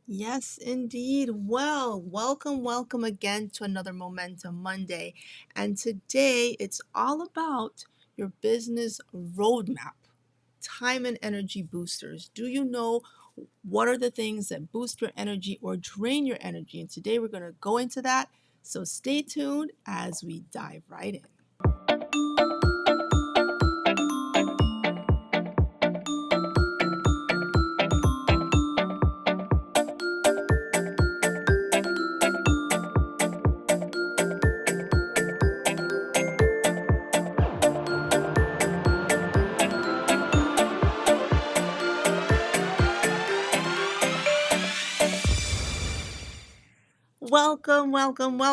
Yes, indeed. Well, welcome again to another Momentum Monday. And today it's all about your business roadmap, time and energy boosters. Do you know what are the things that boost your energy or drain your energy? And today we're going to go into that. So stay tuned as we dive right in.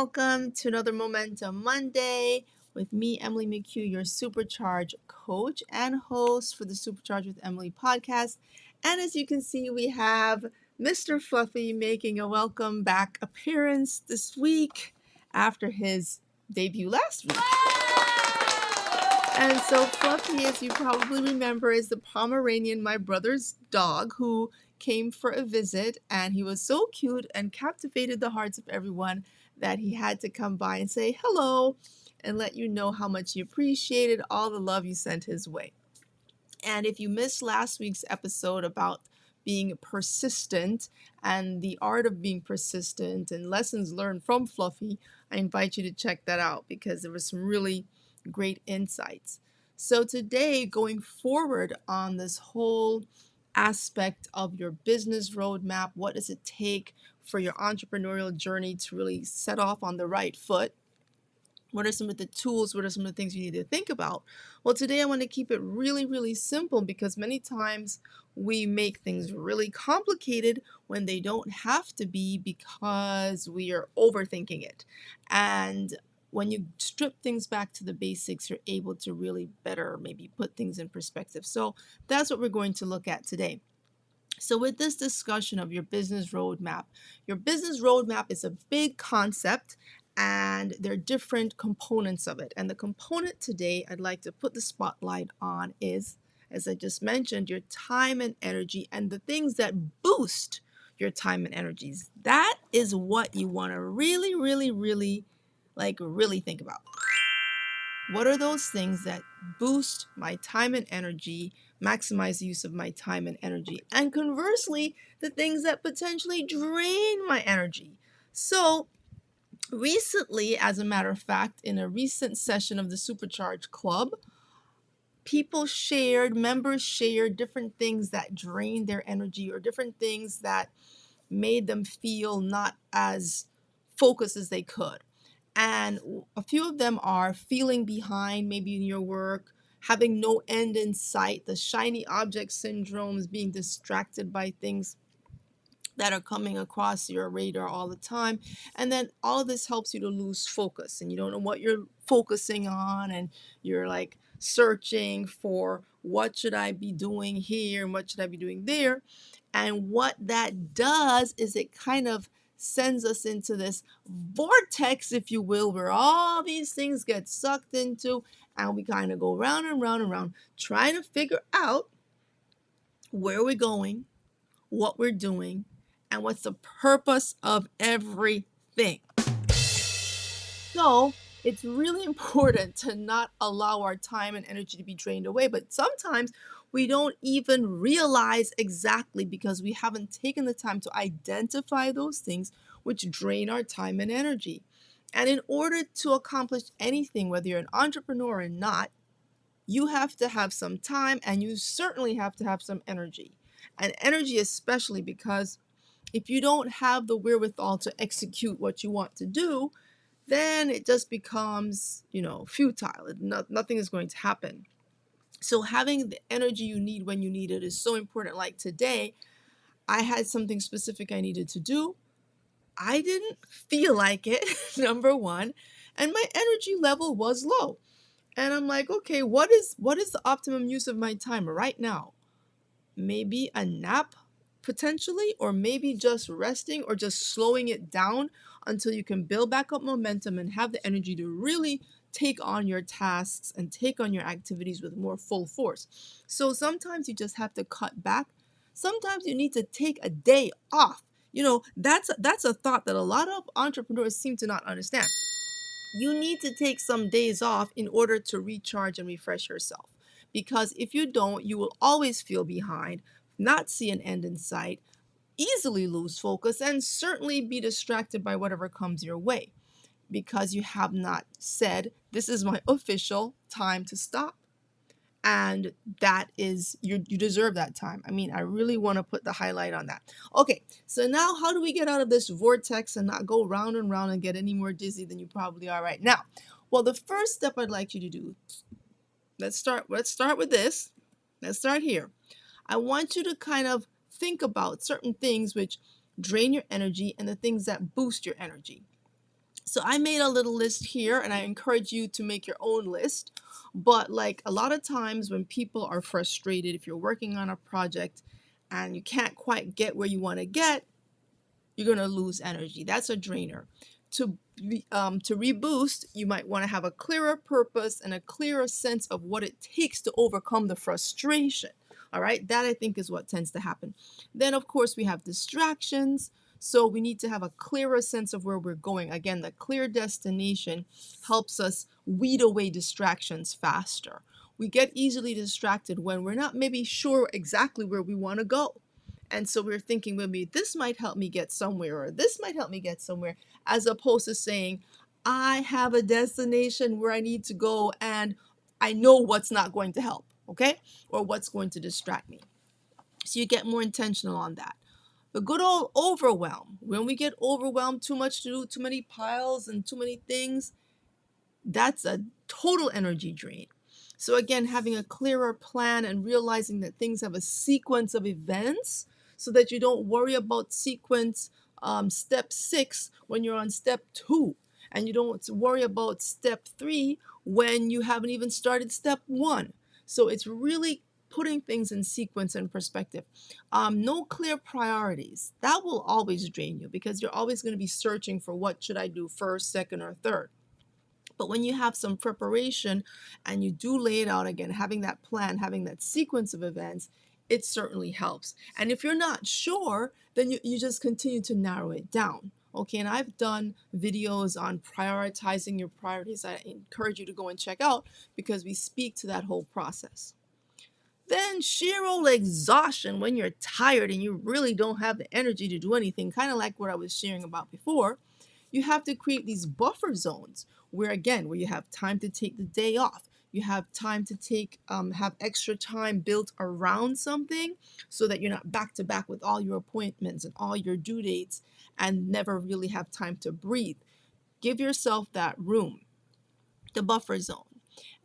Welcome to another Momentum Monday with me, Emily McHugh, your Supercharge coach and host for the Supercharge with Emily podcast. And as you can see, we have Mr. Fluffy making a welcome back appearance this week after his debut last week. And so Fluffy, as you probably remember, is the Pomeranian, my brother's dog, who came for a visit, and he was so cute and captivated the hearts of everyone that he had to come by and say hello and let you know how much he appreciated all the love you sent his way. And if you missed last week's episode about being persistent and the art of being persistent and lessons learned from Fluffy, I invite you to check that out because there was some really great insights. So today, going forward on this whole aspect of your business roadmap, what does it take for your entrepreneurial journey to really set off on the right foot? What are some of the tools? What are some of the things you need to think about? Well, today I want to keep it really simple because many times we make things really complicated when they don't have to be because we are overthinking it. And when you strip things back to the basics, you're able to really better maybe put things in perspective. So that's what we're going to look at today. So, with this discussion of your business roadmap is a big concept and there are different components of it. And the component today I'd like to put the spotlight on is, as I just mentioned, your time and energy and the things that boost your time and energies. That is what you want to really think about. What are those things that boost my time and energy, maximize the use of my time and energy, and conversely, the things that potentially drain my energy? So, recently, as a matter of fact, in a recent session of the Supercharge Club, members shared different things that drained their energy or different things that made them feel not as focused as they could. And a few of them are feeling behind, maybe in your work, having no end in sight, the shiny object syndromes, being distracted by things that are coming across your radar all the time. And then all of this helps you to lose focus and you don't know what you're focusing on and you're like searching for what should I be doing here and what should I be doing there. And what that does is it kind of sends us into this vortex, if you will, where all these things get sucked into and we kind of go round and round and round trying to figure out where we're going, what we're doing, and what's the purpose of everything. So it's really important to not allow our time and energy to be drained away, but sometimes we don't even realize exactly because we haven't taken the time to identify those things which drain our time and energy. And in order to accomplish anything, whether you're an entrepreneur or not, you have to have some time and you certainly have to have some energy. And energy, especially because if you don't have the wherewithal to execute what you want to do, then it just becomes, futile. Nothing is going to happen. So having the energy you need when you need it is so important. Like today, I had something specific I needed to do. I didn't feel like it, number one, and my energy level was low. And I'm like, okay, what is the optimum use of my time right now? Maybe a nap potentially, or maybe just resting or just slowing it down until you can build back up momentum and have the energy to really take on your tasks and take on your activities with more full force. So sometimes you just have to cut back. Sometimes you need to take a day off. That's a thought that a lot of entrepreneurs seem to not understand. You need to take some days off in order to recharge and refresh yourself. Because if you don't, you will always feel behind, not see an end in sight, easily lose focus, and certainly be distracted by whatever comes your way because you have not said, "This is my official time to stop." And that is, you deserve that time. I mean, I really want to put the highlight on that. Okay, so now how do we get out of this vortex and not go round and round and get any more dizzy than you probably are right now? Well, the first step I'd like you to do, let's start with this. Let's start here. I want you to kind of think about certain things which drain your energy and the things that boost your energy. So I made a little list here, and I encourage you to make your own list. But like a lot of times when people are frustrated, if you're working on a project and you can't quite get where you want to get, you're going to lose energy. That's a drainer. To reboost, you might want to have a clearer purpose and a clearer sense of what it takes to overcome the frustration. All right, that I think is what tends to happen. Then, of course, we have distractions. So we need to have a clearer sense of where we're going. Again, the clear destination helps us weed away distractions faster. We get easily distracted when we're not maybe sure exactly where we want to go. And so we're thinking maybe this might help me get somewhere, or this might help me get somewhere, as opposed to saying, I have a destination where I need to go and I know what's not going to help, okay? Or what's going to distract me. So you get more intentional on that. The good old overwhelm. When we get overwhelmed, too much to do, too many piles and too many things, that's a total energy drain. So, again, having a clearer plan and realizing that things have a sequence of events so that you don't worry about sequence step 6 when you're on step 2, and you don't worry about step 3 when you haven't even started step 1. So, it's really putting things in sequence and perspective. No clear priorities. That will always drain you because you're always going to be searching for what should I do first, second, or third. But when you have some preparation and you do lay it out again, having that plan, having that sequence of events, it certainly helps. And if you're not sure, then you just continue to narrow it down. Okay, and I've done videos on prioritizing your priorities. I encourage you to go and check out because we speak to that whole process. Then sheer old exhaustion when you're tired and you really don't have the energy to do anything, kind of like what I was sharing about before. You have to create these buffer zones where, again, where you have time to take the day off. You have time to have extra time built around something so that you're not back to back with all your appointments and all your due dates and never really have time to breathe. Give yourself that room, the buffer zone.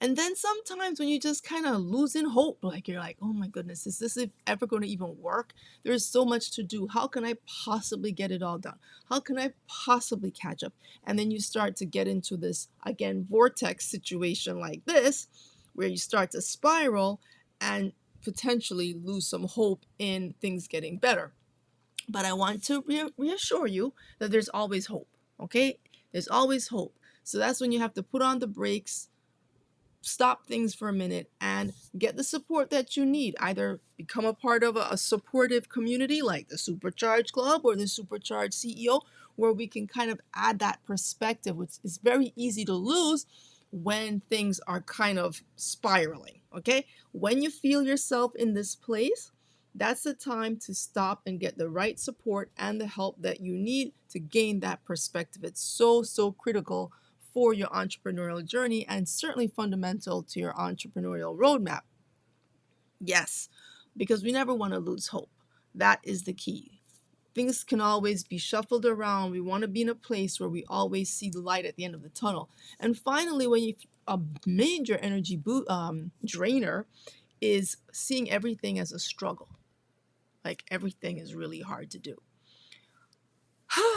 And then sometimes when you just kind of losing hope, like you're like, oh my goodness, is this ever going to even work? There's so much to do. How can I possibly get it all done? How can I possibly catch up? And then you start to get into this, again, vortex situation like this, where you start to spiral and potentially lose some hope in things getting better. But I want to reassure you that there's always hope, okay? There's always hope. So that's when you have to put on the brakes, stop things for a minute, and get the support that you need. Either become a part of a supportive community like the Supercharge Club or the Supercharge CEO, where we can kind of add that perspective, which is very easy to lose when things are kind of spiraling. Okay, when you feel yourself in this place, that's the time to stop and get the right support and the help that you need to gain that perspective. It's so critical for your entrepreneurial journey and certainly fundamental to your entrepreneurial roadmap. Yes, because we never want to lose hope. That is the key. Things can always be shuffled around. We want to be in a place where we always see the light at the end of the tunnel. And finally, when you a major energy drainer is seeing everything as a struggle. Like everything is really hard to do.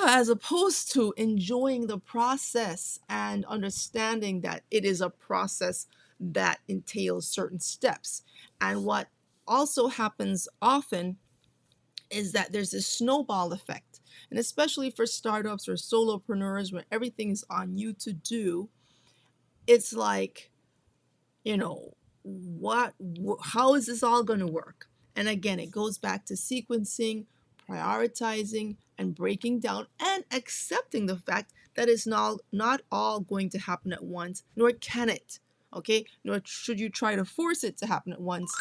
As opposed to enjoying the process and understanding that it is a process that entails certain steps. And what also happens often is that there's this snowball effect. And especially for startups or solopreneurs where everything is on you to do, it's like, you know, how is this all going to work? And again, it goes back to sequencing, prioritizing and breaking down and accepting the fact that it's not all going to happen at once, nor can it. Okay? Nor should you try to force it to happen at once,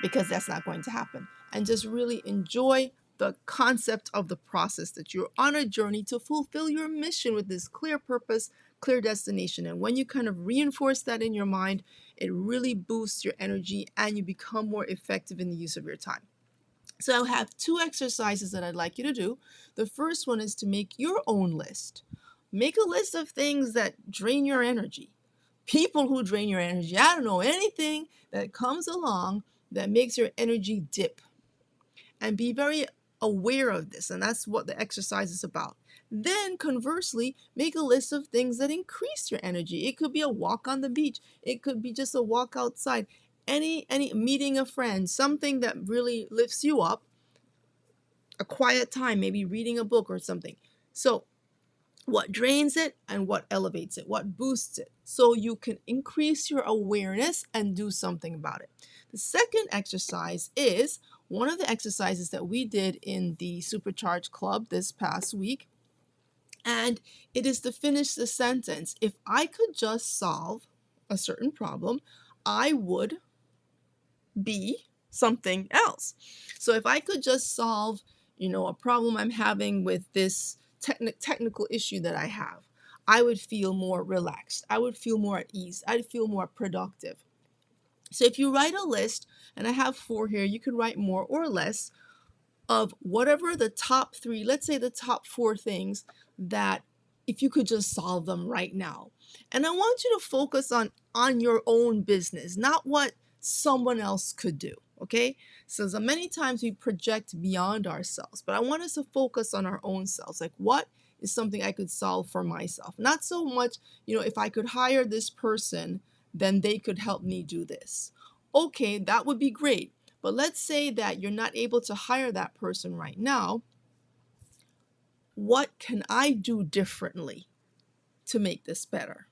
because that's not going to happen. And just really enjoy the concept of the process, that you're on a journey to fulfill your mission with this clear purpose, clear destination. And when you kind of reinforce that in your mind, it really boosts your energy and you become more effective in the use of your time. So I'll have two exercises that I'd like you to do. The first one is to make your own list. Make a list of things that drain your energy, people who drain your energy. I don't know, anything that comes along that makes your energy dip. And be very aware of this. And that's what the exercise is about. Then conversely, make a list of things that increase your energy. It could be a walk on the beach. It could be just a walk outside. Any meeting a friend, something that really lifts you up, a quiet time, maybe reading a book or something. So what drains it and what elevates it, what boosts it, so you can increase your awareness and do something about it. The second exercise is one of the exercises that we did in the Supercharge Club this past week, and it is to finish the sentence. If I could just solve a certain problem, I would be something else. So if I could just solve, a problem I'm having with this technical issue that I have, I would feel more relaxed. I would feel more at ease. I'd feel more productive. So if you write a list, and I have 4 here, you could write more or less of whatever the top 3, let's say the top 4 things that if you could just solve them right now. And I want you to focus on your own business, not what someone else could do. Okay? So many times we project beyond ourselves, but I want us to focus on our own selves. Like, what is something I could solve for myself? Not so much, if I could hire this person, then they could help me do this. Okay, that would be great. But let's say that you're not able to hire that person right now. What can I do differently to make this better?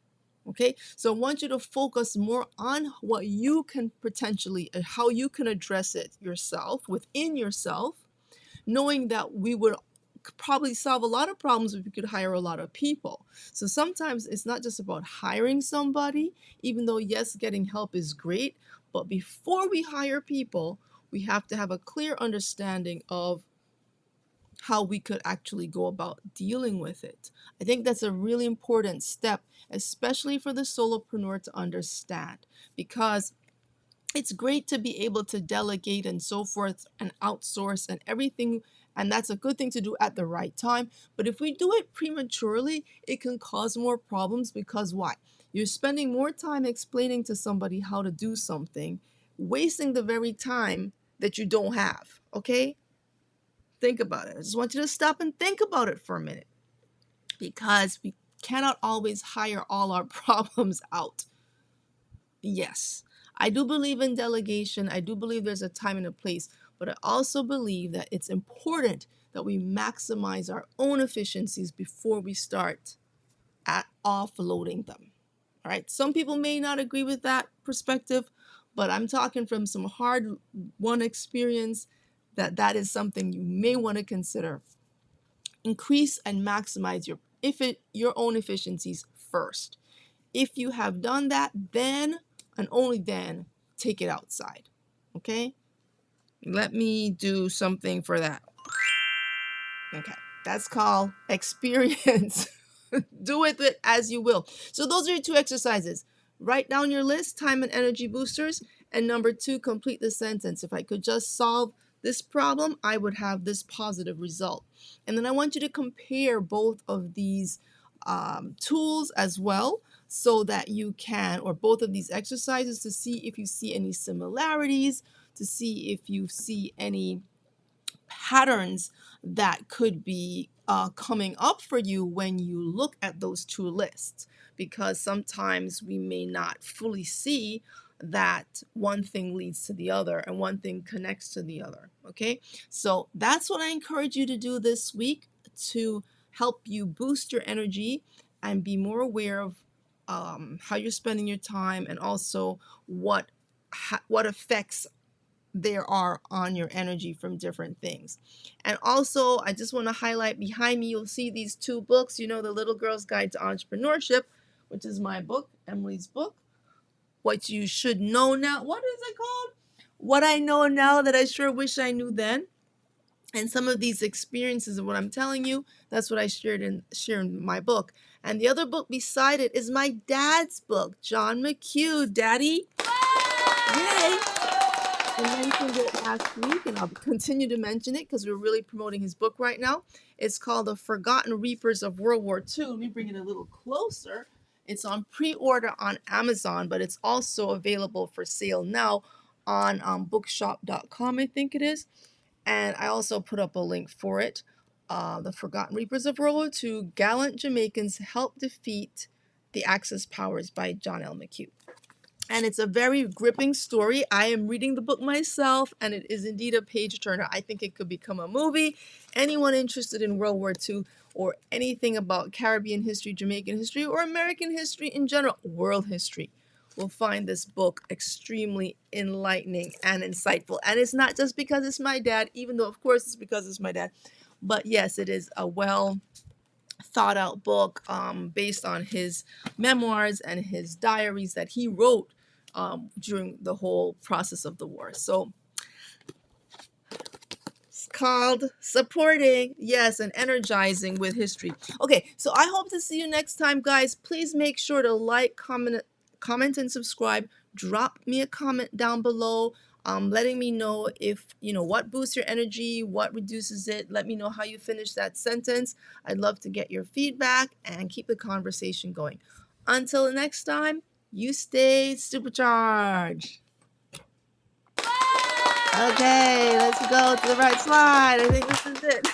Okay, so I want you to focus more on what you can potentially, and how you can address it yourself, within yourself, knowing that we would probably solve a lot of problems if we could hire a lot of people. So sometimes it's not just about hiring somebody, even though, yes, getting help is great, but before we hire people, we have to have a clear understanding of how we could actually go about dealing with it. I think that's a really important step, especially for the solopreneur to understand, because it's great to be able to delegate and so forth and outsource and everything. And that's a good thing to do at the right time. But if we do it prematurely, it can cause more problems, because why? You're spending more time explaining to somebody how to do something, wasting the very time that you don't have. Okay? Think about it. I just want you to stop and think about it for a minute, because we cannot always hire all our problems out. Yes, I do believe in delegation. I do believe there's a time and a place, but I also believe that it's important that we maximize our own efficiencies before we start at offloading them. All right. Some people may not agree with that perspective, but I'm talking from some hard won experience that is something you may want to consider. Increase and maximize your own efficiencies first. If you have done that, then and only then take it outside. Okay? Let me do something for that. Okay. That's called experience. Do with it as you will. So those are your 2 exercises. Write down your list, time and energy boosters, and number 2, complete the sentence. If I could just solve this problem, I would have this positive result. And then I want you to compare both of these tools as well, so that you can, or both of these exercises, to see if you see any similarities, to see if you see any patterns that could be coming up for you when you look at those 2 lists, because sometimes we may not fully see that one thing leads to the other and one thing connects to the other. Okay, so that's what I encourage you to do this week to help you boost your energy and be more aware of how you're spending your time, and also what affects there are on your energy from different things. And also, I just want to highlight behind me, you'll see these two books, you know, The Little Girl's Guide to Entrepreneurship, which is my book, Emily's book. What You Should Know Now. What is it called? What I Know Now That I Sure Wish I Knew Then. And some of these experiences of what I'm telling you, that's what I share in my book. And the other book beside it is my dad's book, John McHugh. Daddy, yay! I mentioned it last week, and I'll continue to mention it because we're really promoting his book right now. It's called The Forgotten Reapers of World War II. Let me bring it a little closer. It's on pre-order on Amazon, but it's also available for sale now on bookshop.com, I think it is. And I also put up a link for it. The Forgotten Reapers of World War II, Gallant Jamaicans Help Defeat the Axis Powers by John L. McHugh. And it's a very gripping story. I am reading the book myself, and it is indeed a page turner. I think it could become a movie. Anyone interested in World War II or anything about Caribbean history, Jamaican history, or American history in general, world history, will find this book extremely enlightening and insightful. And it's not just because it's my dad, even though, of course, it's because it's my dad. But yes, it is a well thought out book based on his memoirs and his diaries that he wrote during the whole process of the war. So it's called Supporting, yes, and Energizing with History. Okay, so I hope to see you next time, guys. Please make sure to like, comment and subscribe. Drop me a comment down below, letting me know if, you know, what boosts your energy, what reduces it. Let me know how you finish that sentence. I'd love to get your feedback and keep the conversation going. Until the next time, you stay supercharged. Okay, let's go to the right slide. I think this is it.